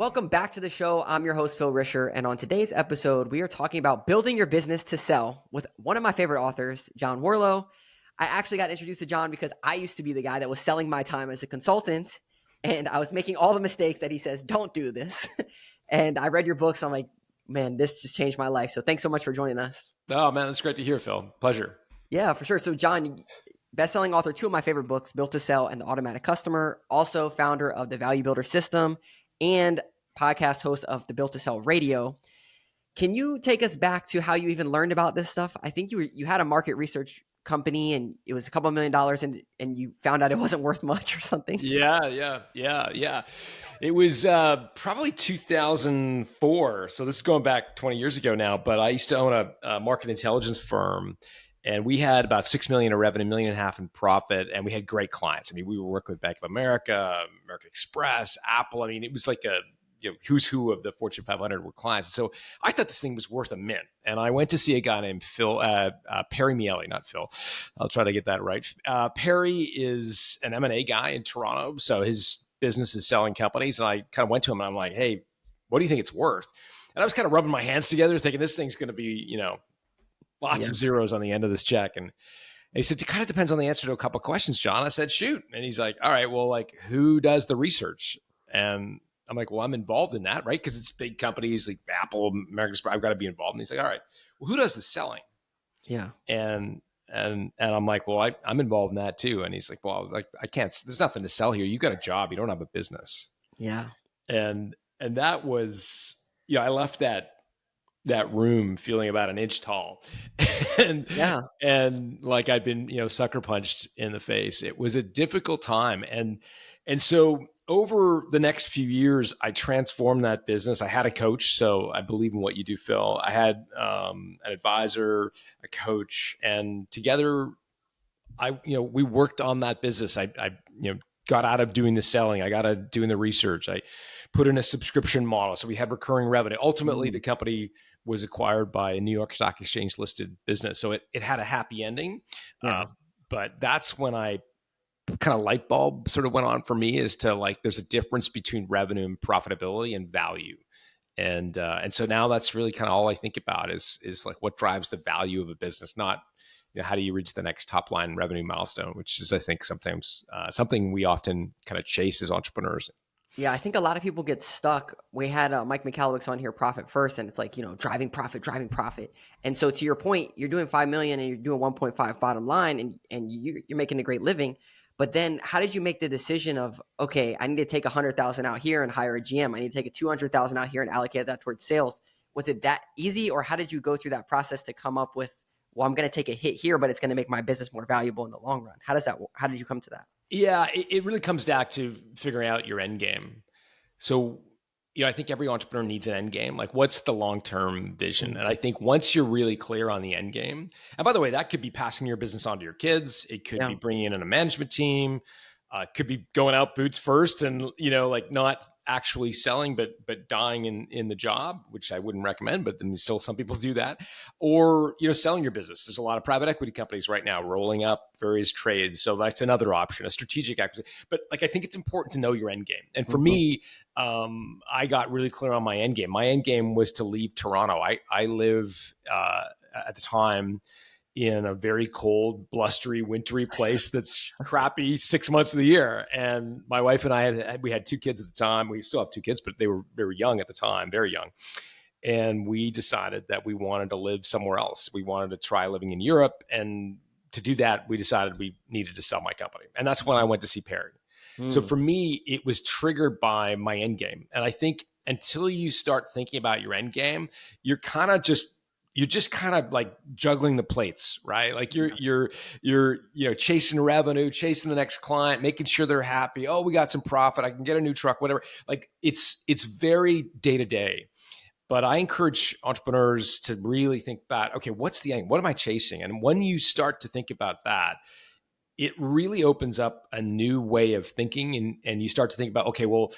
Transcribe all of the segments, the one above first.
Welcome back to the show. I'm your host, Phil Risher, and on today's episode, we are talking about building your business to sell with one of my favorite authors, John Warrillow. I actually got introduced to John because I used to be the guy that was selling my time as a consultant, and I was making all the mistakes that he says, don't do this. And I read your books. I'm like, man, this just changed my life. So thanks so much for joining us. Oh, man, that's great to hear, Phil. Pleasure. Yeah, for sure. So John, best-selling author, two of my favorite books, Built to Sell and The Automatic Customer, also founder of the Value Builder System and podcast host of the Built to Sell Radio. Can you take us back to how you even learned about this stuff? I think you had a market research company and it was a couple $1 million and you found out it wasn't worth much or something. Yeah. It was probably 2004. So this is going back 20 years ago now, but I used to own a market intelligence firm. And we had about $6 million in revenue, $1.5 million in profit, and we had great clients. I mean, we were working with Bank of America, American Express, Apple. I mean, it was like a who's who of the Fortune 500 were clients. So I thought this thing was worth a mint. And I went to see a guy named Perry Miele, not Phil. I'll try to get that right. Perry is an M&A guy in Toronto. So his business is selling companies. And I kind of went to him and I'm like, hey, what do you think it's worth? And I was kind of rubbing my hands together thinking this thing's going to be, lots of zeros on the end of this check. And he said, it kind of depends on the answer to a couple of questions, John. I said, shoot. And he's like, all right, well, like who does the research? And I'm like, well, I'm involved in that, right? Because it's big companies like Apple, American Express, I've got to be involved. And he's like, all right, well, who does the selling? Yeah. And I'm like, well, I'm involved in that too. And he's like, well, like I can't, there's nothing to sell here. You got a job. You don't have a business. Yeah. And that was, I left that room feeling about an inch tall and like I'd been, sucker punched in the face. It was a difficult time. And so over the next few years, I transformed that business. I had a coach. So I believe in what you do, Phil. I had an advisor, a coach, and together we worked on that business. I got out of doing the selling. I got out of doing the research. I put in a subscription model. So we had recurring revenue. Ultimately, the company was acquired by a New York Stock Exchange listed business. So it had a happy ending. Yeah. But that's when I kind of light bulb sort of went on for me as to like, there's a difference between revenue and profitability and value. And so now that's really kind of all I think about is like what drives the value of a business, not how do you reach the next top line revenue milestone, which is, I think, sometimes something we often kind of chase as entrepreneurs. Yeah, I think a lot of people get stuck. We had Mike McCallowicks on here, Profit First, and it's like, driving profit. And so to your point, you're doing 5 million and you're doing 1.5 bottom line and you're making a great living. But then how did you make the decision of, okay, I need to take 100,000 out here and hire a GM. I need to take a 200,000 out here and allocate that towards sales. Was it that easy, or how did you go through that process to come up with, well, I'm going to take a hit here, but it's going to make my business more valuable in the long run? How did you come to that? Yeah, it really comes down to figuring out your end game. So, I think every entrepreneur needs an end game. Like, what's the long-term vision? And I think once you're really clear on the end game, and by the way, that could be passing your business on to your kids. It could be bringing in a management team. Could be going out boots first and, like not actually selling, but dying in the job, which I wouldn't recommend, but then still some people do that. Or, selling your business. There's a lot of private equity companies right now rolling up various trades. So that's another option, a strategic acquisition. But like, I think it's important to know your end game. And for me, I got really clear on my end game. My end game was to leave Toronto. I live at the time in a very cold, blustery, wintry place that's crappy 6 months of the year. And my wife and I we had 2 kids at the time. We still have 2 kids, but they were young at the time, very young. And we decided that we wanted to live somewhere else. We wanted to try living in Europe. And to do that, we decided we needed to sell my company. And that's when I went to see Perry. So for me, it was triggered by my end game. And I think until you start thinking about your end game, you're just kind of like juggling the plates, right? Like you're chasing revenue, chasing the next client, making sure they're happy. Oh, we got some profit. I can get a new truck, whatever. Like it's very day to day. But I encourage entrepreneurs to really think about, okay, what's the end? What am I chasing? And when you start to think about that, it really opens up a new way of thinking. And you start to think about, okay, well,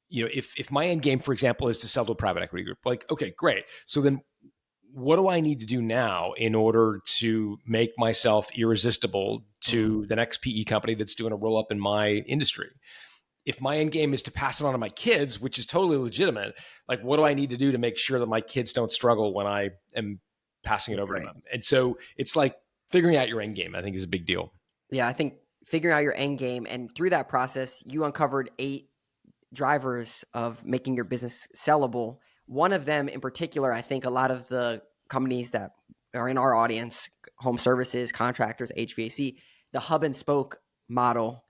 if my end game, for example, is to sell to a private equity group, like, okay, great. So then what do I need to do now in order to make myself irresistible to the next PE company that's doing a roll up in my industry? if my end game is to pass it on to my kids, which is totally legitimate, like what do I need to do to make sure that my kids don't struggle when I am passing it over to Right. them? And so it's like figuring out your end game, I think, is a big deal. Yeah, I think figuring out your end game, and through that process, you uncovered 8 drivers of making your business sellable. One of them in particular, I think a lot of the companies that are in our audience, home services, contractors, HVAC, the hub and spoke model,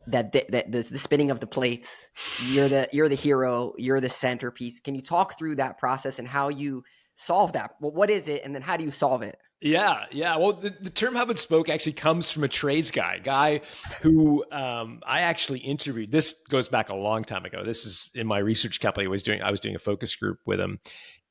that the spinning of the plates, you're the hero, you're the centerpiece. Can you talk through that process and how you solve that? Well, what is it, and then how do you solve it? Yeah, yeah. Well, the term hub and spoke actually comes from a trades guy who I actually interviewed. This goes back a long time ago. This is in my research company. I was doing a focus group with him,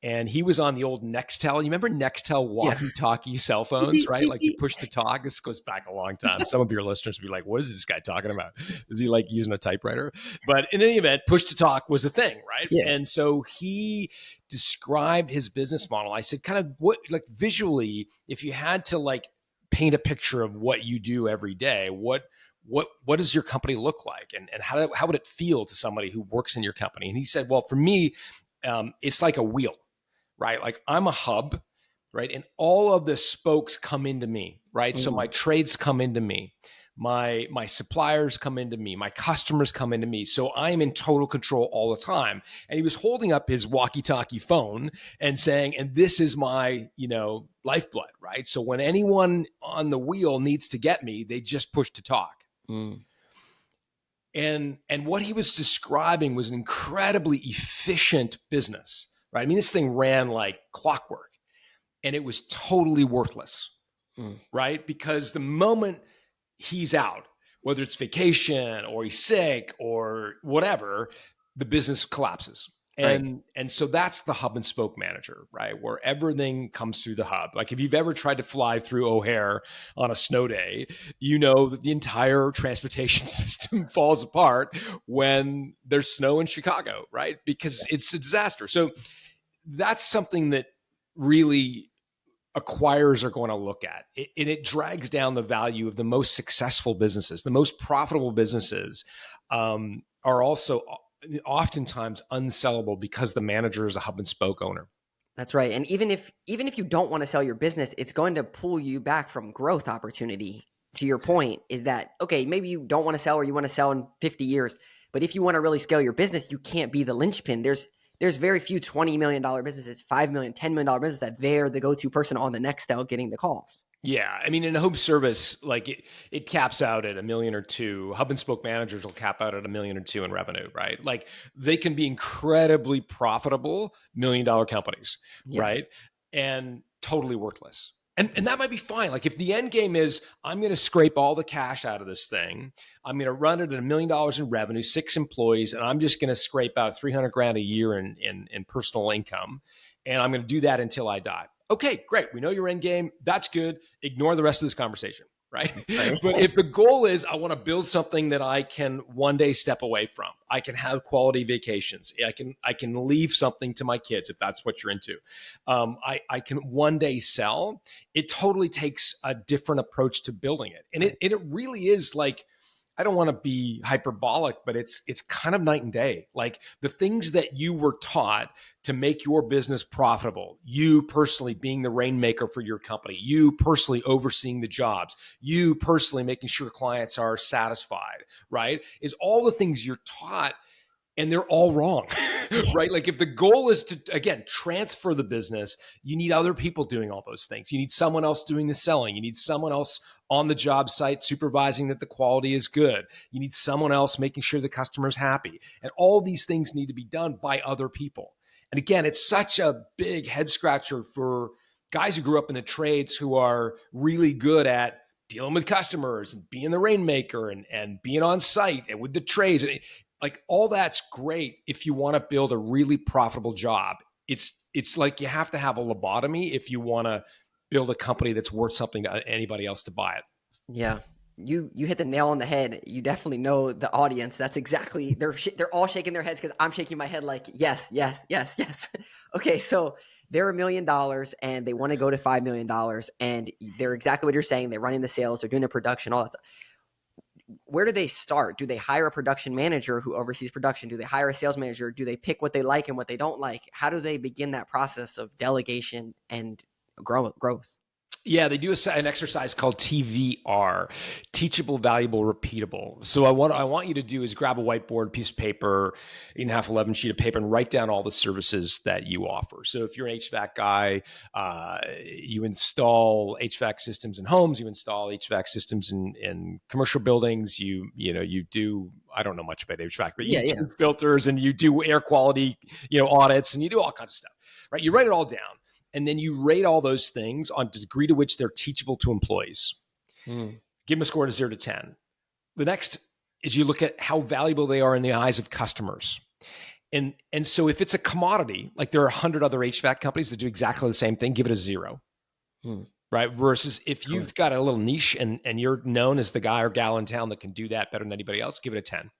and he was on the old Nextel. You remember Nextel Yeah. walkie-talkie cell phones, right? Like you push to talk. This goes back a long time. Some of your listeners will be like, "What is this guy talking about? Is he like using a typewriter?" But in any event, push to talk was a thing, right? Yeah. And so he described his business model. I said, kind of what, like visually, if you had to like paint a picture of what you do every day, what does your company look like, and how would it feel to somebody who works in your company? And he said, well, for me, it's like a wheel, right? Like I'm a hub, right? And all of the spokes come into me, right? So my Mm. trades come into me. My suppliers come into me, my customers come into me. So I'm in total control all the time. And he was holding up his walkie-talkie phone and saying, and this is my, lifeblood, right? So when anyone on the wheel needs to get me, they just push to talk. Mm. And what he was describing was an incredibly efficient business, right? I mean, this thing ran like clockwork, and it was totally worthless, Mm. right? Because the moment he's out, whether it's vacation or he's sick or whatever, the business collapses. Right. And so that's the hub and spoke manager, right? Where everything comes through the hub. Like if you've ever tried to fly through O'Hare on a snow day, you know that the entire transportation system falls apart when there's snow in Chicago, right? Because it's a disaster. So that's something that really acquirers are going to look at. And it drags down the value of the most successful businesses. The most profitable businesses are also oftentimes unsellable because the manager is a hub and spoke owner. That's right. And even if you don't want to sell your business, it's going to pull you back from growth opportunity. To your point, is that okay, maybe you don't want to sell or you want to sell in 50 years, but if you want to really scale your business, you can't be the linchpin. There's very few $20 million businesses, $5 million, $10 million businesses that they're the go-to person on the next step getting the calls. Yeah, I mean, in a home service, like it caps out at a million or two. Hub and spoke managers will cap out at a million or two in revenue, right? Like they can be incredibly profitable $1 million companies, right? Yes. And totally worthless. And that might be fine. Like if the end game is I'm going to scrape all the cash out of this thing, I'm going to run it at $1 million in revenue, 6 employees, and I'm just going to scrape out 300 grand a year in personal income, and I'm going to do that until I die. Okay, great. We know your end game. That's good. Ignore the rest of this conversation, right? Right. But if the goal is I want to build something that I can one day step away from, I can have quality vacations, I can leave something to my kids if that's what you're into. I can one day sell. It totally takes a different approach to building it, and it really is like, I don't want to be hyperbolic, but it's kind of night and day. Like the things that you were taught to make your business profitable, you personally being the rainmaker for your company, you personally overseeing the jobs, you personally making sure clients are satisfied, right? Is all the things you're taught, and they're all wrong, Yeah. right? Like if the goal is to, again, transfer the business, you need other people doing all those things. You need someone else doing the selling. You need someone else on the job site supervising that the quality is good. You need someone else making sure the customer's happy. And all these things need to be done by other people. And again, it's such a big head scratcher for guys who grew up in the trades who are really good at dealing with customers and being the rainmaker and being on site and with the trades. Like all that's great if you want to build a really profitable job. It's like you have to have a lobotomy if you want to build a company that's worth something to anybody else to buy it. Yeah. You hit the nail on the head. You definitely know the audience. That's exactly, they're all shaking their heads because I'm shaking my head like yes, yes, yes, yes. Okay, so they're $1 million and they want to go to $5 million, and they're exactly what you're saying. They're running the sales, they're doing the production, all that stuff. where do they start? Do they hire a production manager who oversees production? Do they hire a sales manager? Do they pick what they like and what they don't like? How do they begin that process of delegation and growth? Yeah, they do an exercise called TVR, teachable, valuable, repeatable. So I want you to do is grab a whiteboard, piece of paper, 8.5, 11 sheet of paper, and write down all the services that you offer. So if you're an HVAC guy, you install HVAC systems in homes, you install HVAC systems in commercial buildings. You do, I don't know much about HVAC, but you Yeah, yeah. change filters and you do air quality, audits, and you do all kinds of stuff, right? You write it all down. And then you rate all those things on the degree to which they're teachable to employees. Mm. Give them a score of 0 to 10. The next is you look at how valuable they are in the eyes of customers. And so if it's a commodity, like there are 100 other HVAC companies that do exactly the same thing, give it a 0. Right? Versus if you've got a little niche and you're known as the guy or gal in town that can do that better than anybody else, give it a 10.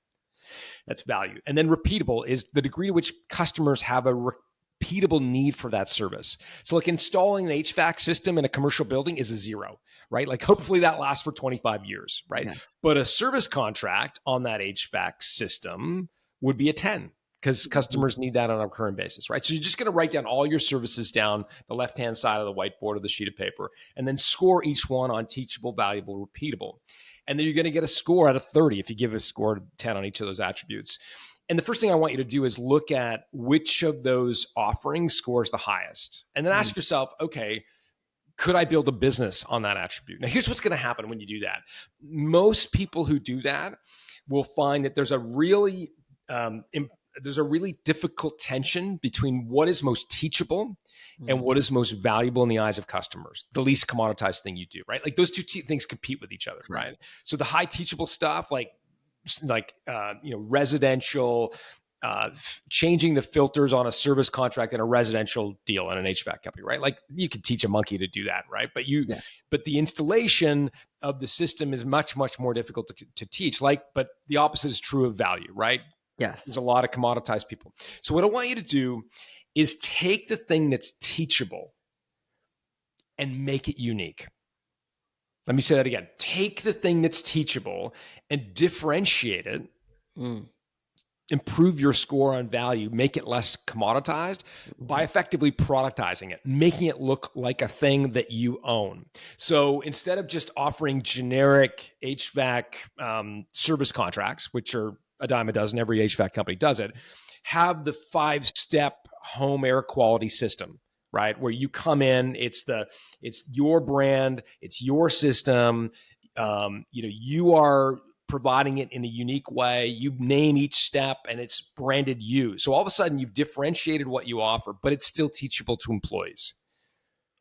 That's value. And then repeatable is the degree to which customers have a repeatable need for that service. So like installing an HVAC system in a commercial building is a 0, right? Like hopefully that lasts for 25 years, right? Yes. But a service contract on that HVAC system would be a 10 because customers need that on a recurring basis, right? So you're just going to write down all your services down the left-hand side of the whiteboard or the sheet of paper and then score each one on teachable, valuable, repeatable. And then you're going to get a score out of 30 if you give a score of 10 on each of those attributes. And the first thing I want you to do is look at which of those offerings scores the highest. And then ask yourself, okay, could I build a business on that attribute? Now, here's what's going to happen when you do that. Most people who do that will find that there's a really difficult tension between what is most teachable and what is most valuable in the eyes of customers, the least commoditized thing you do, right? Like those two things compete with each other, right? So the high teachable stuff, like residential, changing the filters on a service contract in a residential deal in an HVAC company, right? Like you could teach a monkey to do that, right? But the installation of the system is much, much more difficult to teach. But the opposite is true of value, right? Yes. There's a lot of commoditized people. So what I want you to do is take the thing that's teachable and make it unique. Let me say that again. Take the thing that's teachable and differentiate it. Improve your score on value, make it less commoditized by effectively productizing it, making it look like a thing that you own. So instead of just offering generic HVAC service contracts, which are a dime a dozen, every HVAC company does it, have the 5-step home air quality system, right? Where you come in, it's your brand, it's your system. You are providing it in a unique way. You name each step and it's branded you. So all of a sudden you've differentiated what you offer, but it's still teachable to employees.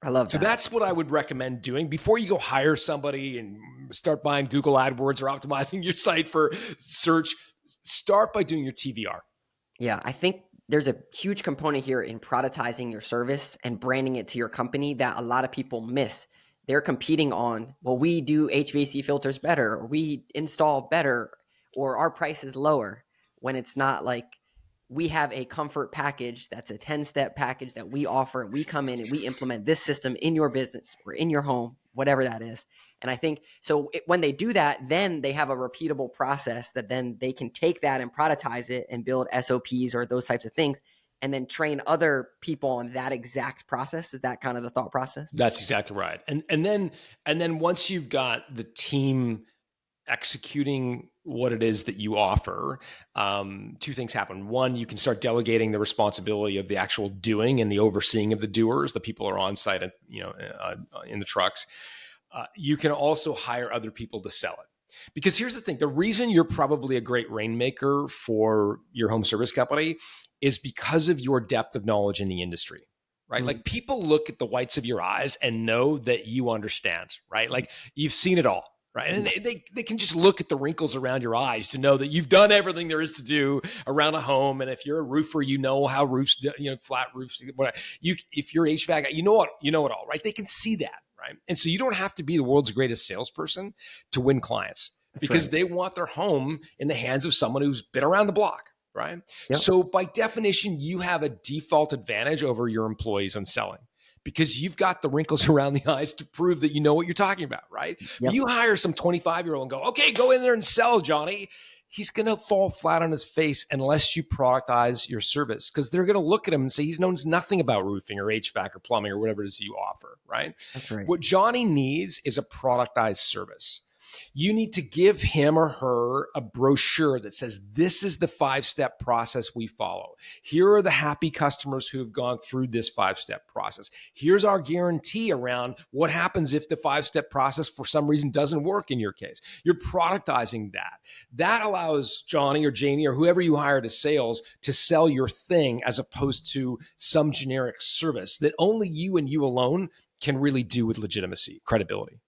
I love that. So that's what I would recommend doing before you go hire somebody and start buying Google AdWords or optimizing your site for search. Start by doing your TVR. Yeah, I think there's a huge component here in productizing your service and branding it to your company that a lot of people miss. They're competing on, well, we do HVAC filters better, or we install better, or our price is lower, when it's not. Like, we have a comfort package that's a 10-step package that we offer. We come in and we implement this system in your business or in your home, whatever that is. And I think so when they do that, then they have a repeatable process that then they can take that and productize it and build SOPs or those types of things, and then train other people on that exact process. Is that kind of the thought process? That's exactly right. And then once you've got the team executing what it is that you offer, two things happen. One, you can start delegating the responsibility of the actual doing and the overseeing of the doers. The people are on site, in the trucks. You can also hire other people to sell it. Because here's the thing, the reason you're probably a great rainmaker for your home service company is because of your depth of knowledge in the industry, right? Like people look at the whites of your eyes and know that you understand, right? Like you've seen it all, right? And they can just look at the wrinkles around your eyes to know that you've done everything there is to do around a home. And if you're a roofer, you know how roofs, flat roofs, whatever. If you're HVAC, you know it all, right? They can see that. Right. And so you don't have to be the world's greatest salesperson to win clients because they want their home in the hands of someone who's been around the block. Right. Yep. So by definition, you have a default advantage over your employees on selling because you've got the wrinkles around the eyes to prove that you know what you're talking about, right? But Yep. you hire some 25-year-old and go, okay, go in there and sell, Johnny. He's going to fall flat on his face unless you productize your service, because they're going to look at him and say he knows nothing about roofing or HVAC or plumbing or whatever it is you offer, right? That's right. What Johnny needs is a productized service. You need to give him or her a brochure that says, this is the 5-step process we follow. Here are the happy customers who have gone through this 5-step process. Here's our guarantee around what happens if the 5-step process for some reason doesn't work in your case. You're productizing that. That allows Johnny or Janie or whoever you hire to sales to sell your thing, as opposed to some generic service that only you and you alone can really do with legitimacy, credibility.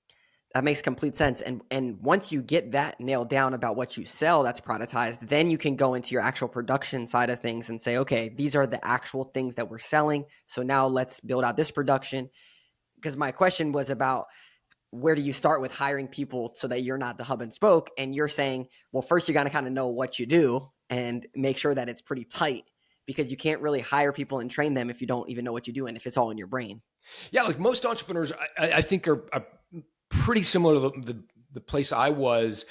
That makes complete sense. And once you get that nailed down about what you sell that's productized, then you can go into your actual production side of things and say, okay, these are the actual things that we're selling. So now let's build out this production. Because my question was about, where do you start with hiring people so that you're not the hub and spoke? And you're saying, well, first you got to kind of know what you do and make sure that it's pretty tight, because you can't really hire people and train them if you don't even know what you do and if it's all in your brain. Yeah, like most entrepreneurs, I think are pretty similar to the place I was,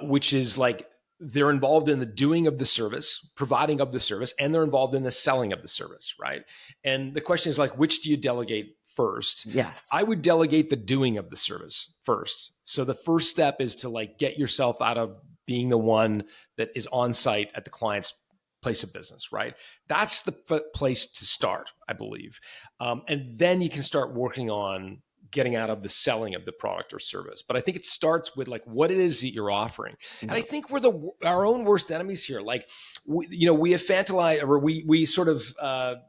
which is like they're involved in the doing of the service, providing of the service, and they're involved in the selling of the service, right? And the question is like, which do you delegate first? Yes. I would delegate the doing of the service first. So the first step is to like get yourself out of being the one that is on site at the client's place of business, right? That's the place to start, I believe. And then you can start working on getting out of the selling of the product or service. But I think it starts with like what it is that you're offering. And I think we're our own worst enemies here. Like, we infantilize, or we sort of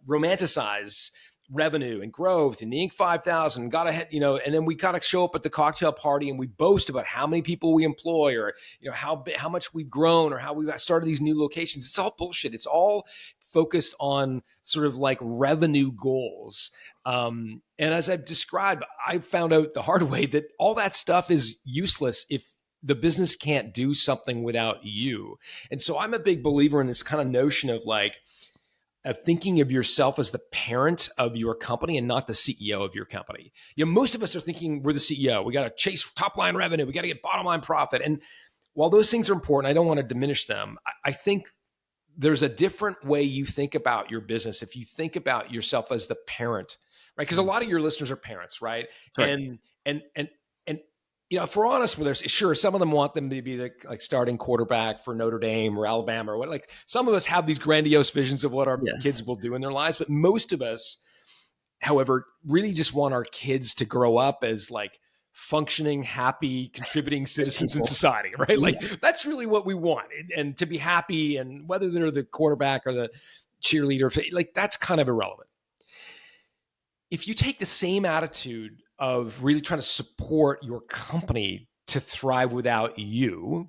romanticize revenue and growth and the Inc. 5000 got ahead, and then we kind of show up at the cocktail party and we boast about how many people we employ, or, how much we've grown, or how we've started these new locations. It's all bullshit. It's all focused on sort of like revenue goals. And as I've described, I found out the hard way that all that stuff is useless if the business can't do something without you. And so I'm a big believer in this kind of notion of like, of thinking of yourself as the parent of your company and not the CEO of your company. Most of us are thinking we're the CEO. We got to chase top line revenue. We got to get bottom line profit. And while those things are important, I don't want to diminish them. I think there's a different way you think about your business if you think about yourself as the parent, right? Because a lot of your listeners are parents, right? Right. And if we're honest with us, sure, some of them want them to be the like starting quarterback for Notre Dame or Alabama or what. Like some of us have these grandiose visions of what our kids will do in their lives, but most of us, however, really just want our kids to grow up as like functioning, happy, contributing citizens in society, right? Like that's really what we want, and to be happy, and whether they're the quarterback or the cheerleader, like that's kind of irrelevant. If you take the same attitude of really trying to support your company to thrive without you,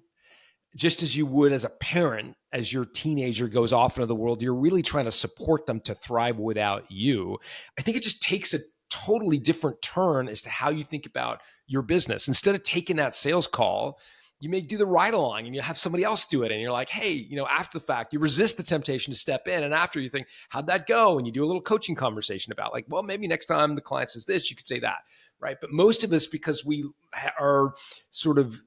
just as you would as a parent, as your teenager goes off into the world, you're really trying to support them to thrive without you. I think it just takes a totally different turn as to how you think about your business. Instead of taking that sales call, you may do the ride along and you have somebody else do it. And you're like, hey, after the fact, you resist the temptation to step in. And after you think, how'd that go? And you do a little coaching conversation about like, well, maybe next time the client says this, you could say that. Right. But most of us, because we are sort of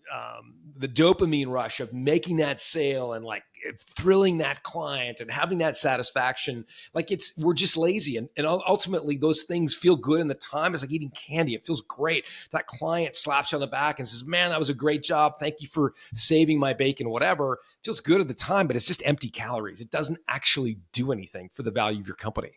the dopamine rush of making that sale and like thrilling that client and having that satisfaction, like we're just lazy. And ultimately those things feel good in the time. It's like eating candy. It feels great. That client slaps you on the back and says, man, that was a great job. Thank you for saving my bacon, whatever. It feels good at the time, but it's just empty calories. It doesn't actually do anything for the value of your company.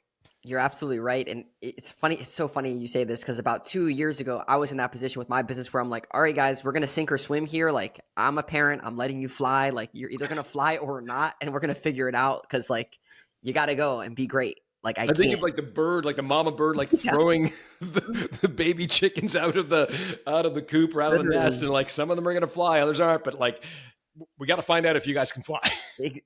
You're absolutely right. And it's funny. It's so funny you say this, because about 2 years ago, I was in that position with my business where I'm like, all right, guys, we're going to sink or swim here. Like, I'm a parent. I'm letting you fly. Like, you're either going to fly or not. And we're going to figure it out, because like, you got to go and be great. Like, I think of like the bird, like the mama bird, like throwing the baby chickens out of the coop or out of the nest. And like, some of them are going to fly, others aren't. But like, we got to find out if you guys can fly.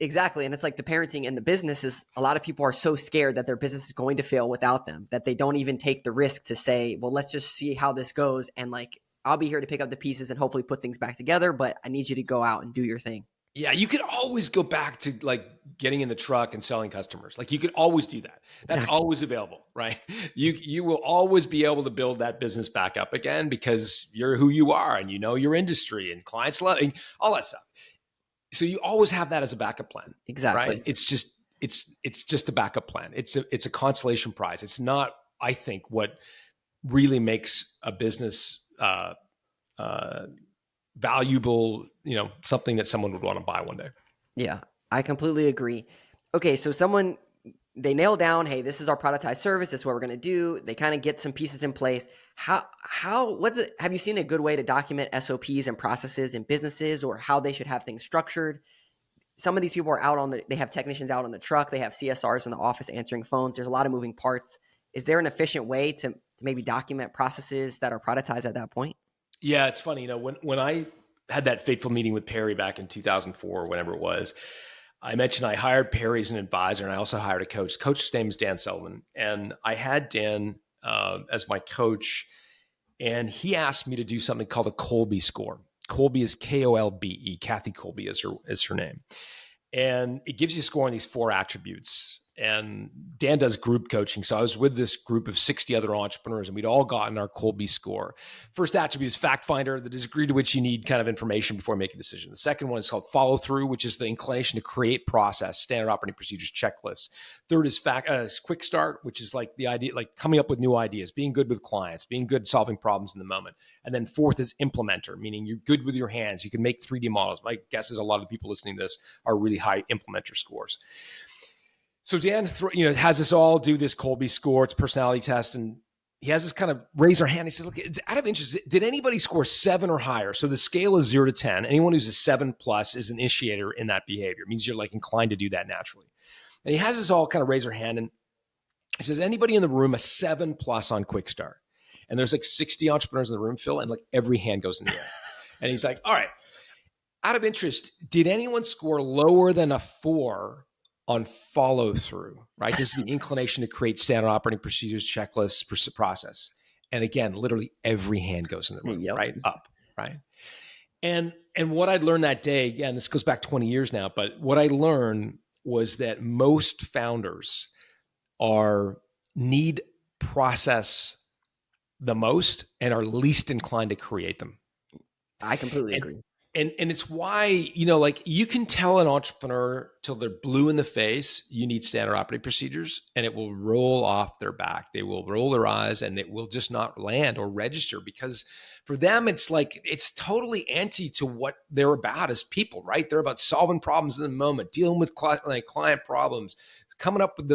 Exactly. And it's like the parenting and the businesses, a lot of people are so scared that their business is going to fail without them, that they don't even take the risk to say, well, let's just see how this goes. And like, I'll be here to pick up the pieces and hopefully put things back together, but I need you to go out and do your thing. Yeah, you could always go back to like getting in the truck and selling customers. Like you could always do that. That's Exactly. always available, right? You will always be able to build that business back up again because you're who you are and you know your industry and clients love and all that stuff. So you always have that as a backup plan, right? Exactly. It's just a backup plan. It's a consolation prize. It's not, I think, what really makes a business uh, valuable, something that someone would want to buy one day. Yeah, I completely agree. Okay, so someone they nail down, hey, this is our productized service. This is what we're going to do. They kind of get some pieces in place. What's it? Have you seen a good way to document SOPs and processes in businesses, or how they should have things structured? Some of these people are they have technicians out on the truck. They have CSRs in the office answering phones. There's a lot of moving parts. Is there an efficient way to maybe document processes that are productized at that point? Yeah, it's funny. When I had that fateful meeting with Perry back in 2004, or whenever it was, I mentioned I hired Perry as an advisor, and I also hired a coach. Coach's name is Dan Sullivan, and I had Dan as my coach, and he asked me to do something called a Kolbe score. Kolbe is Kolbe. Kathy Kolbe is her name, and it gives you a score on these 4 attributes. And Dan does group coaching. So I was with this group of 60 other entrepreneurs, and we'd all gotten our Kolbe score. First attribute is fact finder, the degree to which you need kind of information before making a decision. The second one is called follow through, which is the inclination to create process, standard operating procedures, checklists. Third is quick start, which is like the idea, like coming up with new ideas, being good with clients, being good solving problems in the moment. And then fourth is implementer, meaning you're good with your hands. You can make 3D models. My guess is a lot of the people listening to this are really high implementer scores. So Dan, has us all do this Kolbe score. It's a personality test, and he has us kind of raise our hand. He says, "Look, it's out of interest. Did anybody score 7 or higher?" So the scale is 0 to 10. Anyone who's a 7 plus is an initiator in that behavior. It means you're like inclined to do that naturally. And he has us all kind of raise our hand, and he says, "Anybody in the room a 7 plus on Quick Start?" And there's like 60 entrepreneurs in the room, Phil, and like every hand goes in the air. And he's like, "All right, out of interest, did anyone score lower than a 4 on follow through?" Right? This is the inclination to create standard operating procedures, checklists, process. And again, literally every hand goes in the room, Yep. right? Up, right? And what I'd learned that day, again, this goes back 20 years now, but what I learned was that most founders need process the most and are least inclined to create them. I completely And agree. and it's why, like you can tell an entrepreneur till they're blue in the face, you need standard operating procedures, and it will roll off their back. They will roll their eyes and it will just not land or register, because for them, it's like, it's totally anti to what they're about as people, right? They're about solving problems in the moment, dealing with client problems, coming up with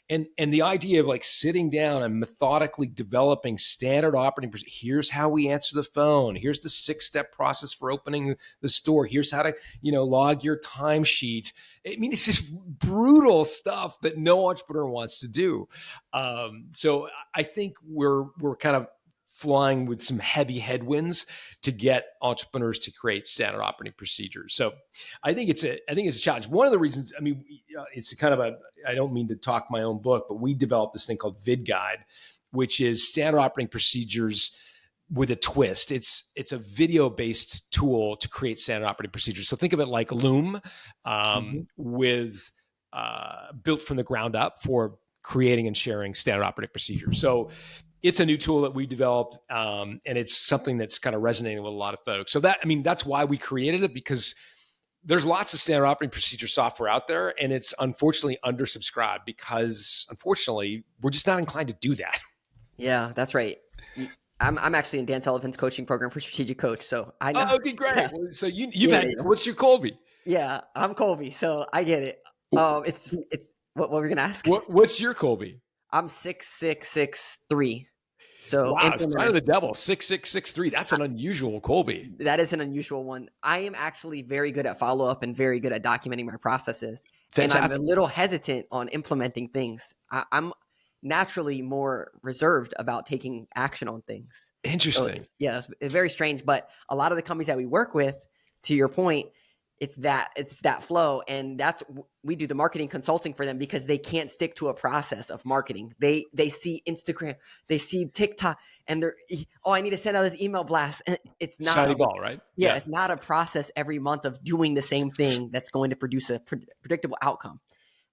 and the idea of like sitting down and methodically developing standard operating procedures. Here's how we answer the phone. Here's the 6-step process for opening the store. Here's how to, log your timesheet. I mean, it's just brutal stuff that no entrepreneur wants to do. So I think we're kind of flying with some heavy headwinds to get entrepreneurs to create standard operating procedures. So I think it's a challenge. One of the reasons, I mean, it's kind of I don't mean to talk my own book, but we developed this thing called VidGuide, which is standard operating procedures with a twist. It's a video-based tool to create standard operating procedures. So think of it like Loom, with built from the ground up for creating and sharing standard operating procedures. So it's a new tool that we developed, and it's something that's kind of resonating with a lot of folks. So that's why we created it, because there's lots of standard operating procedure software out there, and it's unfortunately undersubscribed because, unfortunately, we're just not inclined to do that. Yeah, that's right. I'm actually in Dan Sullivan's coaching program for strategic coach, so I know. Oh, okay, great. Yeah, Well, so you've yeah, had, what's your Colby? yeah. I'm Colby, so I get it. It's what were we gonna ask? What's your Colby? I'm 6'6", 6'3". So Wow, sign of implementers. the devil, 6'6", 6'3". That's an unusual Colby. That is an unusual one. I am actually very good at follow up and very good at documenting my processes. And I'm a Fantastic. little hesitant on implementing things. I'm naturally more reserved about taking action on things. So, Interesting. yeah, it's very strange. But a lot of the companies that we work with, to your point, it's that flow. And we do the marketing consulting for them because they can't stick to a process of marketing. They see Instagram, they see TikTok, and I need to send out this email blast. And it's not Shiny ball, right? yeah, it's not a process every month of doing the same thing that's going to produce a predictable outcome.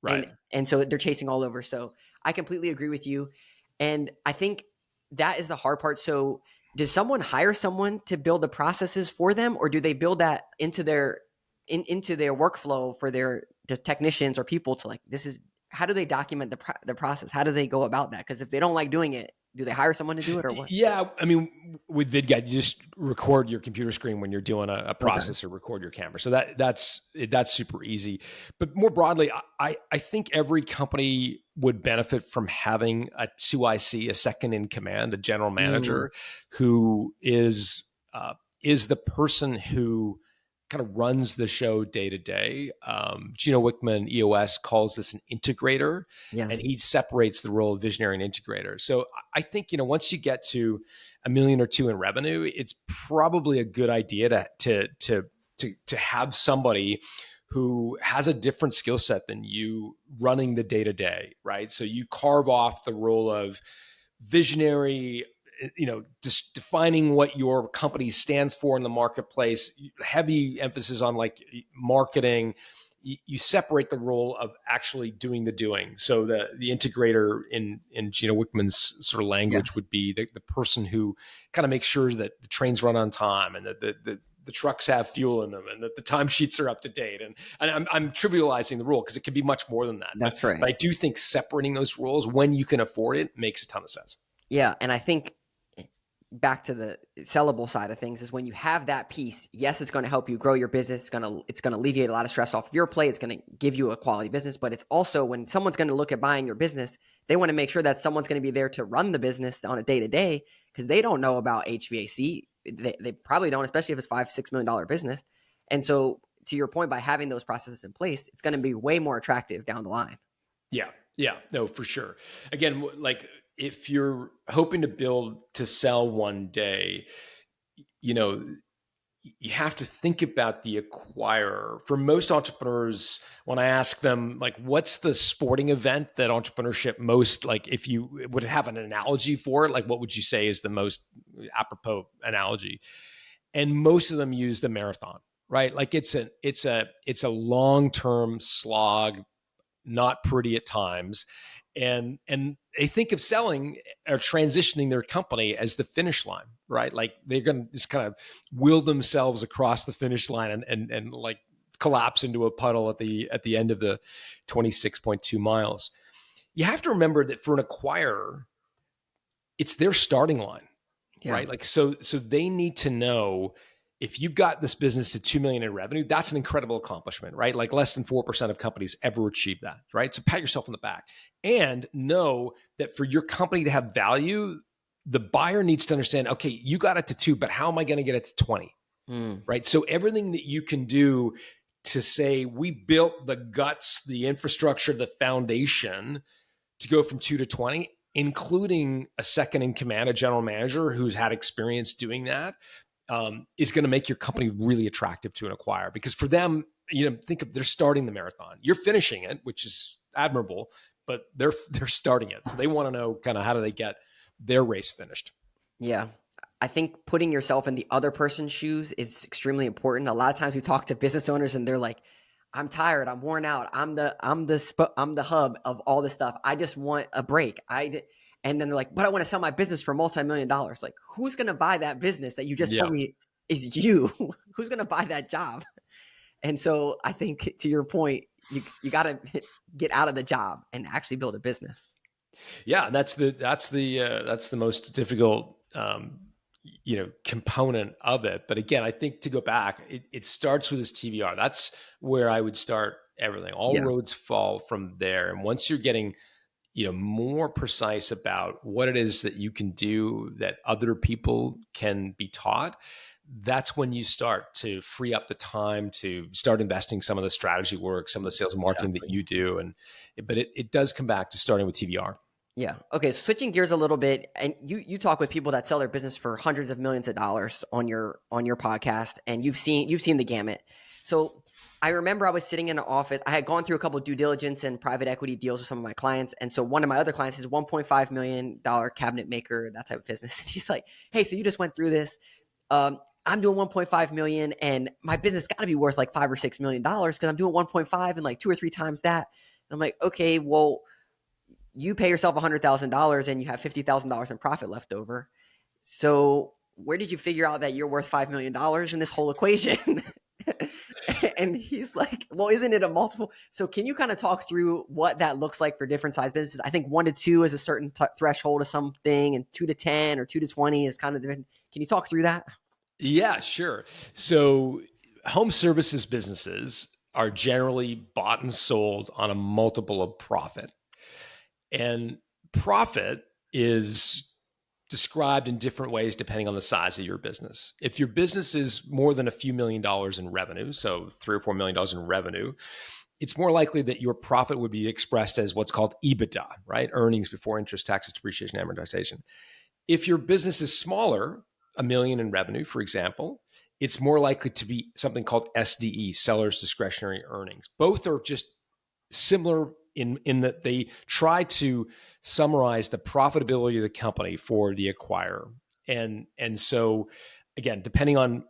Right. And so they're chasing all over. So I completely agree with you. And I think that is the hard part. So does someone hire someone to build the processes for them, or do they build that into their into their workflow for the technicians or people to, like, this is how do they document the process? How do they go about that? Because if they don't like doing it, do they hire someone to do it, or what? Yeah, I mean, with VidGuide, you just record your computer screen when you're doing a Okay. process, or record your camera. So that's super easy. But more broadly, I think every company would benefit from having a 2IC, a second in command, a general Mm, manager, who is the person who kind of runs the show day to day. Gino Wickman, EOS, calls this an integrator, and yes. he separates the role of visionary and integrator. So I think, once you get to $1 million or $2 million in revenue, it's probably a good idea to have somebody who has a different skill set than you running the day to day, right? So you carve off the role of visionary, just defining what your company stands for in the marketplace, heavy emphasis on like marketing. You separate the role of actually doing the doing. So the integrator in Gino Wickman's sort of language Yes. would be the person who kind of makes sure that the trains run on time, and that the trucks have fuel in them, and that the timesheets are up to date. And I'm trivializing the role because it can be much more than that. But That's right. I do think separating those roles when you can afford it makes a ton of sense. Yeah, and I think back to the sellable side of things is when you have that piece, yes, it's going to help you grow your business. It's going to alleviate a lot of stress off of your plate. It's going to give you a quality business, but it's also when someone's going to look at buying your business, they want to make sure that someone's going to be there to run the business on a day to day, because they don't know about HVAC. They probably don't, especially if it's $5-6 million business. And so, to your point, by having those processes in place, it's going to be way more attractive down the line. Yeah. Yeah. No, for sure. Again, like if you're hoping to build to sell one day, you know, you have to think about the acquirer. For most entrepreneurs, when I ask them, like, what's the sporting event that entrepreneurship most, like, if you would have an analogy for it, like, what would you say is the most apropos analogy? And most of them use the marathon, right? Like it's a long-term slog, not pretty at times, and they think of selling or transitioning their company as the finish line, right? Like they're going to just kind of will themselves across the finish line, and like collapse into a puddle at the end of the 26.2 miles. You have to remember that for an acquirer, it's their starting line, Yeah. right? Like so they need to know, if you've got this business to 2 million in revenue, that's an incredible accomplishment, right? Like less than 4% of companies ever achieve that, right? So pat yourself on the back and know that for your company to have value, the buyer needs to understand, okay, you got it to 2, but how am I going to get it to 20? Mm. Right? So everything that you can do to say, we built the guts, the infrastructure, the foundation to go from 2 to 20, including a second in command, a general manager who's had experience doing that, is going to make your company really attractive to an acquirer. Because for them, think of, they're starting the marathon. You're finishing it, which is admirable, but they're starting it. So they want to know kind of how do they get their race finished. Yeah. I think putting yourself in the other person's shoes is extremely important. A lot of times we talk to business owners and they're like, I'm tired, I'm worn out. I'm the hub of all this stuff. I just want a break. And then they're like, but I want to sell my business for multi-million dollars. Like, who's going to buy that business that you just Yeah. told me is you? Who's going to buy that job? And so I think, to your point, you got to get out of the job and actually build a business. Yeah, that's the most difficult component of it. But again, I think to go back, it starts with this TVR. That's where I would start everything. All Yeah, roads fall from there. And once you're getting more precise about what it is that you can do that other people can be taught, that's when you start to free up the time to start investing some of the strategy work, some of the sales and marketing that exactly. you do. But it does come back to starting with TVR. Yeah. Okay. So switching gears a little bit, and you talk with people that sell their business for hundreds of millions of dollars on your podcast, and you've seen the gamut. So I remember I was sitting in an office. I had gone through a couple of due diligence and private equity deals with some of my clients. And so one of my other clients is $1.5 million cabinet maker, that type of business. And he's like, hey, so you just went through this. I'm doing 1.5 million and my business got to be worth like $5 or $6 million because I'm doing 1.5 and like 2 or 3 times that. And I'm like, okay, well, you pay yourself $100,000 and you have $50,000 in profit left over. So where did you figure out that you're worth $5 million in this whole equation? And he's like, well, isn't it a multiple? So can you kind of talk through what that looks like for different size businesses? I think 1 to 2 is a certain threshold of something, and 2 to 10 or 2 to 20 is kind of different. Can you talk through that? Yeah, sure. So home services businesses are generally bought and sold on a multiple of profit. And profit is described in different ways depending on the size of your business. If your business is more than a few $1,000,000 in revenue, so $3 or $4 million in revenue, it's more likely that your profit would be expressed as what's called EBITDA, right? Earnings before interest, taxes, depreciation, amortization. If your business is smaller, a million in revenue, for example, it's more likely to be something called SDE, seller's discretionary earnings. Both are just similar in that they try to summarize the profitability of the company for the acquirer. And so again, depending on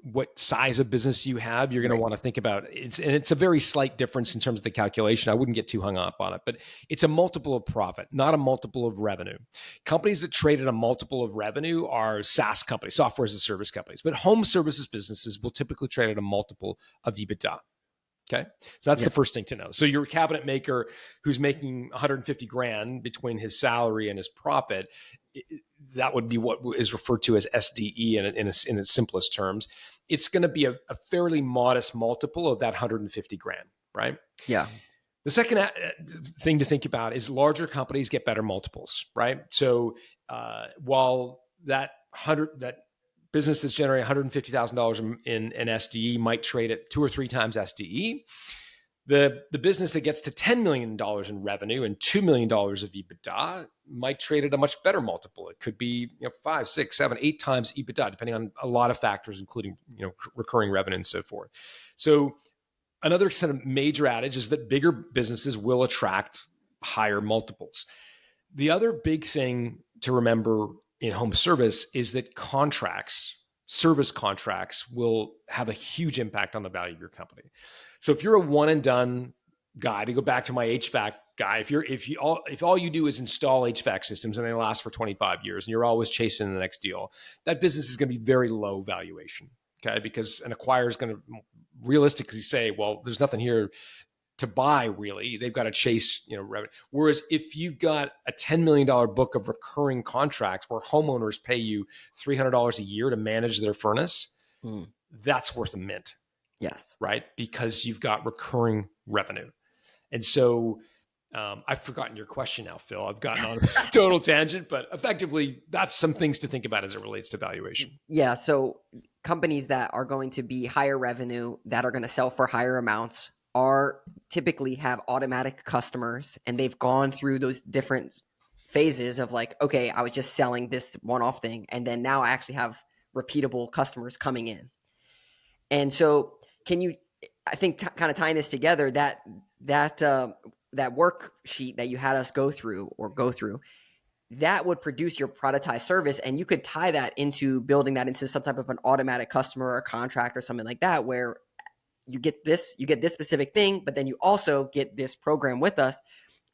what size of business you have, you're going to want to think about it. And it's a very slight difference in terms of the calculation. I wouldn't get too hung up on it, but it's a multiple of profit, not a multiple of revenue. Companies that trade at a multiple of revenue are SaaS companies, software as a service companies, but home services businesses will typically trade at a multiple of EBITDA. Okay. So that's the first thing to know. So your cabinet maker who's making 150 grand between his salary and his profit, that would be what is referred to as SDE in its simplest terms. It's going to be a fairly modest multiple of that 150 grand, right? Yeah. The second thing to think about is larger companies get better multiples, right? So while that business that's generating $150,000 in SDE might trade at 2 or 3 times SDE. The business that gets to $10 million in revenue and $2 million of EBITDA might trade at a much better multiple. It could be 5, 6, 7, 8 times EBITDA, depending on a lot of factors, including recurring revenue and so forth. So another kind of major adage is that bigger businesses will attract higher multiples. The other big thing to remember in home service is that service contracts will have a huge impact on the value of your company. So if you're a one and done guy, to go back to my HVAC guy, if all you do is install HVAC systems and they last for 25 years and you're always chasing the next deal, that business is going to be very low valuation. Okay. Because an acquirer is going to realistically say, well, there's nothing here to buy, really. They've got to chase revenue. Whereas if you've got a $10 million book of recurring contracts where homeowners pay you $300 a year to manage their furnace, that's worth a mint. Yes. Right? Because you've got recurring revenue. And so I've forgotten your question now, Phil. I've gotten on a total tangent, but effectively that's some things to think about as it relates to valuation. Yeah. So companies that are going to be higher revenue, that are going to sell for higher amounts, are typically have automatic customers, and they've gone through those different phases of like, okay, I was just selling this one-off thing, and then now I actually have repeatable customers coming in. And so can you, I think kind of tying this together, that worksheet that you had us go through, that would produce your productized service, and you could tie that into building that into some type of an automatic customer or a contract or something like that, where you get this specific thing, but then you also get this program with us.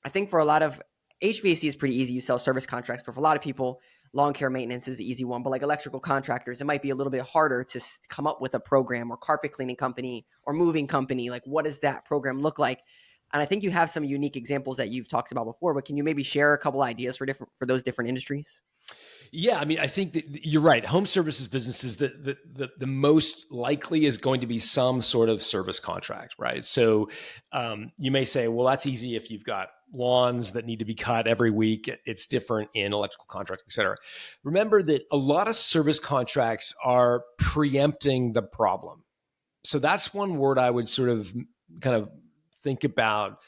I think for a lot of HVAC is pretty easy. You sell service contracts, but for a lot of people, lawn care maintenance is the easy one. But like electrical contractors, it might be a little bit harder to come up with a program, or carpet cleaning company or moving company. Like, what does that program look like? And I think you have some unique examples that you've talked about before, but can you maybe share a couple ideas for those different industries? Yeah, I mean, I think that you're right. Home services businesses, the most likely is going to be some sort of service contract, right? So you may say, well, that's easy if you've got lawns that need to be cut every week. It's different in electrical contracts, et cetera. Remember that a lot of service contracts are preempting the problem. So that's one word I would sort of kind of think about,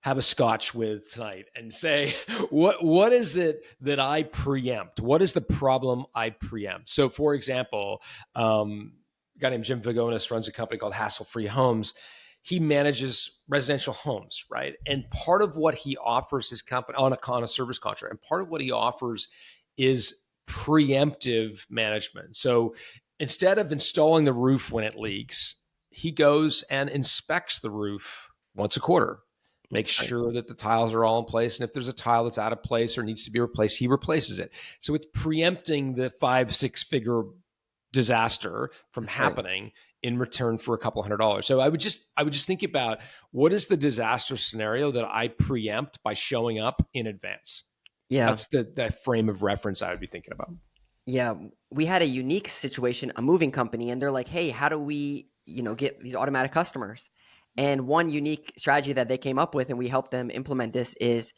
have a scotch with tonight, and say, what is it that I preempt? What is the problem I preempt? So for example, got guy named Jim Vagonis runs a company called Hassle Free Homes. He manages residential homes, right? And part of what he offers his company on a service contract, and part of what he offers is preemptive management. So instead of installing the roof when it leaks, he goes and inspects the roof once a quarter, makes Right. sure that the tiles are all in place. And if there's a tile that's out of place or needs to be replaced, he replaces it. So it's preempting the 5-6 figure disaster from That's right. happening in return for a couple $100. So I would just think about, what is the disaster scenario that I preempt by showing up in advance? Yeah. That's the frame of reference I would be thinking about. Yeah, we had a unique situation, a moving company, and they're like, "Hey, how do we, get these automatic customers?" And one unique strategy that they came up with, and we helped them implement this, is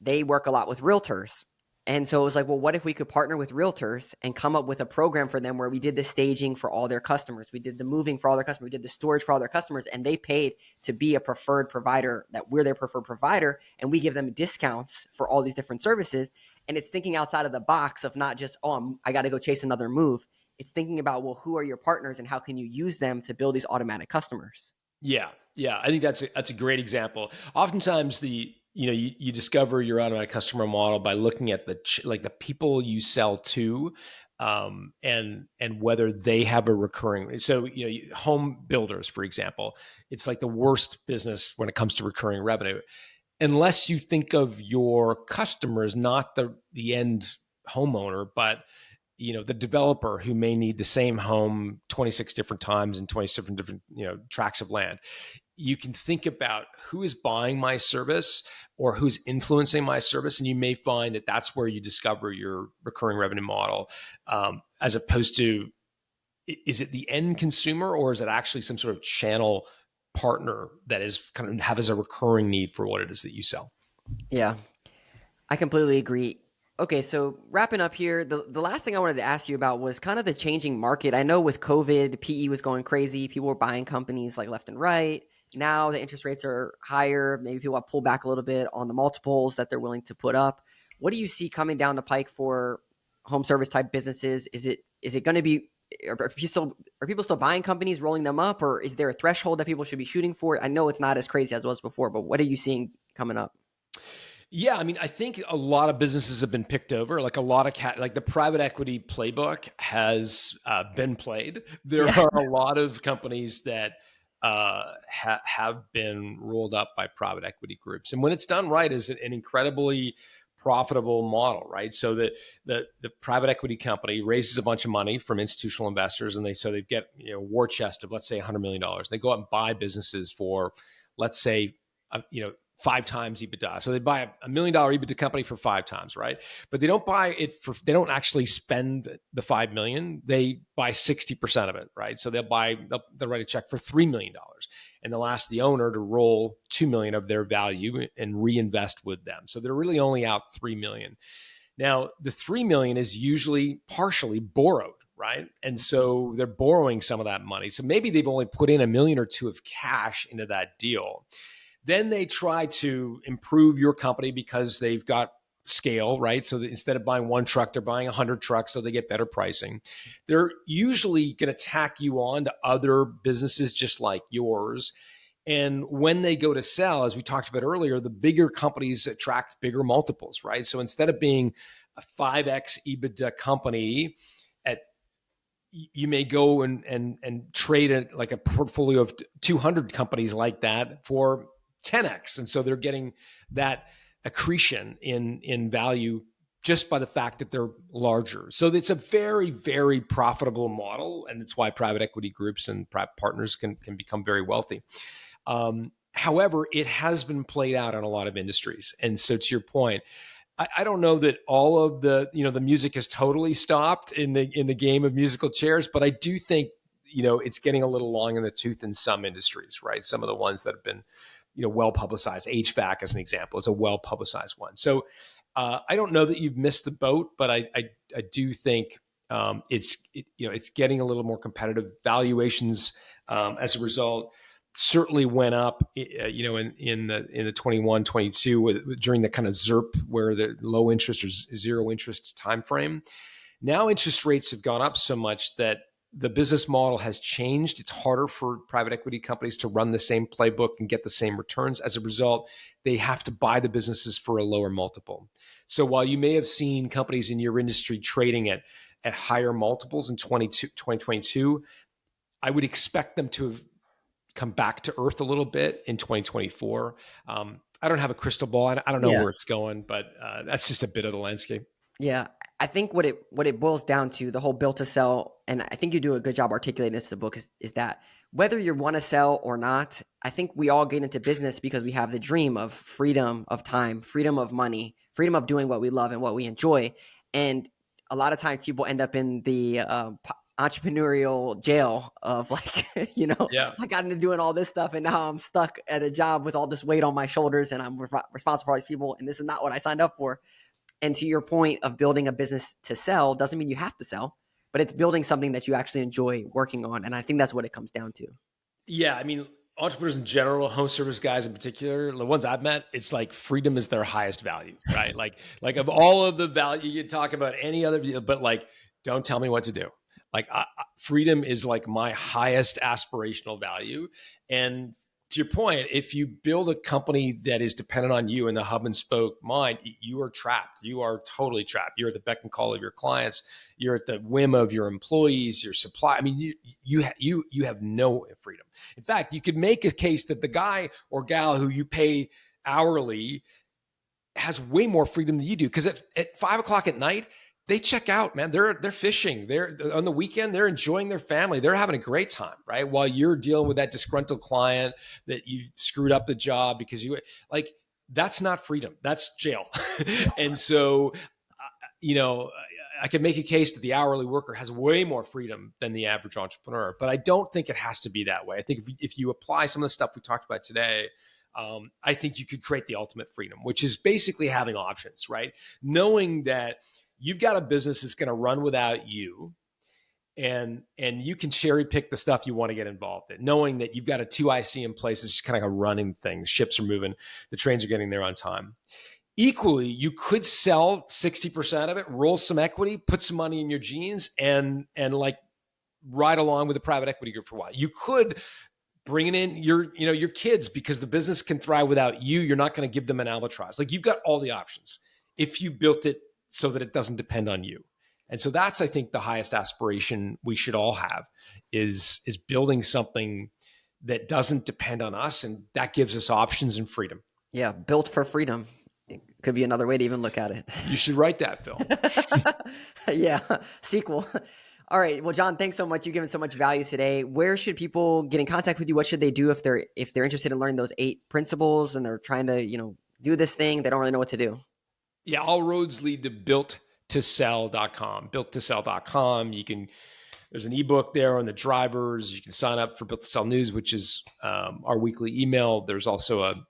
they work a lot with realtors. And so it was like, well, what if we could partner with realtors and come up with a program for them where we did the staging for all their customers, we did the moving for all their customers, we did the storage for all their customers, and they paid to be a preferred provider, that we're their preferred provider, and we give them discounts for all these different services. And it's thinking outside of the box of not just, I got to go chase another move. It's thinking about, well, who are your partners and how can you use them to build these automatic customers? Yeah, yeah, I think that's a great example. Oftentimes, you discover your automatic customer model by looking at the people you sell to, and whether they have a recurring. So home builders, for example, it's like the worst business when it comes to recurring revenue, unless you think of your customers, not the end homeowner, but the developer who may need the same home 26 different times in 27 different tracts of land. You can think about who is buying my service or who's influencing my service, and you may find that that's where you discover your recurring revenue model, as opposed to, is it the end consumer or is it actually some sort of channel partner that is kind of have as a recurring need for what it is that you sell? Yeah, I completely agree. Okay, so wrapping up here, the last thing I wanted to ask you about was kind of the changing market. I know with COVID, PE was going crazy. People were buying companies like left and right. Now the interest rates are higher. Maybe people have pulled back a little bit on the multiples that they're willing to put up. What do you see coming down the pike for home service type businesses? Is it going to be, are people still buying companies, rolling them up, or is there a threshold that people should be shooting for? I know it's not as crazy as it was before, but what are you seeing coming up? Yeah, I mean, I think a lot of businesses have been picked over. Like a lot of like the private equity playbook has been played. There Yeah. are a lot of companies that have been rolled up by private equity groups, and when it's done right, is an incredibly profitable model, right? So that the private equity company raises a bunch of money from institutional investors, and they get war chest of, let's say, $100 million. They go out and buy businesses for, let's say, 5 times EBITDA. So they buy a $1 million EBITDA company for 5 times, right? But they don't buy it they don't actually spend the 5 million. They buy 60% of it, right? So they'll write a check for $3 million, and they'll ask the owner to roll 2 million of their value and reinvest with them. So they're really only out 3 million. Now, the 3 million is usually partially borrowed, right? And so they're borrowing some of that money. So maybe they've only put in $1 million or 2 of cash into that deal. Then they try to improve your company because they've got scale, right? So that instead of buying 1 truck, they're buying 100 trucks, so they get better pricing. They're usually going to tack you on to other businesses just like yours. And when they go to sell, as we talked about earlier, the bigger companies attract bigger multiples, right? So instead of being a 5x EBITDA company, you may go and trade it like a portfolio of 200 companies like that for 10x, and so they're getting that accretion in value just by the fact that they're larger. So it's a very, very profitable model, and it's why private equity groups and private partners can become very wealthy. However, it has been played out in a lot of industries, and so to your point, I don't know that all of the music has totally stopped in the game of musical chairs, but I do think it's getting a little long in the tooth in some industries, right? Some of the ones that have been well publicized. HVAC, as an example, is a well publicized one. So I don't know that you've missed the boat, but I do think it's getting a little more competitive. Valuations, as a result, certainly went up, in the 21, 22 during the kind of ZERP, where the low interest or zero interest time frame. Now interest rates have gone up so much that the business model has changed. It's harder for private equity companies to run the same playbook and get the same returns. As a result, they have to buy the businesses for a lower multiple. So while you may have seen companies in your industry trading at higher multiples in 2022, I would expect them to have come back to earth a little bit in 2024. I don't have a crystal ball. I don't know Yeah. where it's going, but that's just a bit of the landscape. Yeah. I think what it boils down to, the whole built to sell, and I think you do a good job articulating this in the book, is that whether you want to sell or not, I think we all get into business because we have the dream of freedom of time, freedom of money, freedom of doing what we love and what we enjoy. And a lot of times people end up in the entrepreneurial jail of like, Yeah. I got into doing all this stuff and now I'm stuck at a job with all this weight on my shoulders and I'm responsible for all these people. And this is not what I signed up for. And to your point of building a business to sell doesn't mean you have to sell, but it's building something that you actually enjoy working on. And I think that's what it comes down to. Yeah. I mean, entrepreneurs in general, home service guys in particular, the ones I've met, it's like freedom is their highest value, right? Like of all of the value you talk about any other, but like, don't tell me what to do. Like freedom is like my highest aspirational value. And to your point, if you build a company that is dependent on you in the hub and spoke mind, you are trapped. You are totally trapped. You're at the beck and call of your clients. You're at the whim of your employees, your supply. I mean, you have no freedom. In fact, you could make a case that the guy or gal who you pay hourly has way more freedom than you do. Because at 5 o'clock at night, they check out, man. They're fishing. They're on the weekend. They're enjoying their family. They're having a great time, right? While you're dealing with that disgruntled client that you screwed up the job because you like. That's not freedom. That's jail. And so, you know, I could make a case that the hourly worker has way more freedom than the average entrepreneur, but I don't think it has to be that way. I think if you apply some of the stuff we talked about today, I think you could create the ultimate freedom, which is basically having options, right? Knowing that you've got a business that's going to run without you, and you can cherry pick the stuff you want to get involved in, knowing that you've got a 2IC in place. It's just kind of like a running thing. Ships are moving, the trains are getting there on time. Equally, you could sell 60% of it, roll some equity, put some money in your jeans, and like ride along with the private equity group for a while. You could bring in your kids because the business can thrive without you. You're not going to give them an albatross. Like you've got all the options if you built it so that it doesn't depend on you. And so that's, I think, the highest aspiration we should all have is building something that doesn't depend on us, and that gives us options and freedom. Yeah. Built for freedom. It could be another way to even look at it. You should write that, Phil. Yeah. Sequel. All right. Well, John, thanks so much. You've given so much value today. Where should people get in contact with you? What should they do if they're interested in learning those 8 principles and they're trying to, do this thing? They don't really know what to do. Yeah, all roads lead to builttosell.com. Builttosell.com. There's an ebook there on the drivers. You can sign up for Built to Sell News, which is our weekly email. There's also a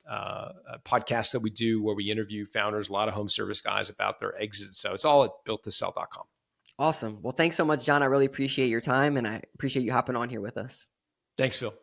podcast that we do where we interview founders, a lot of home service guys about their exits. So it's all at builttosell.com. Awesome. Well, thanks so much, John. I really appreciate your time and I appreciate you hopping on here with us. Thanks, Phil.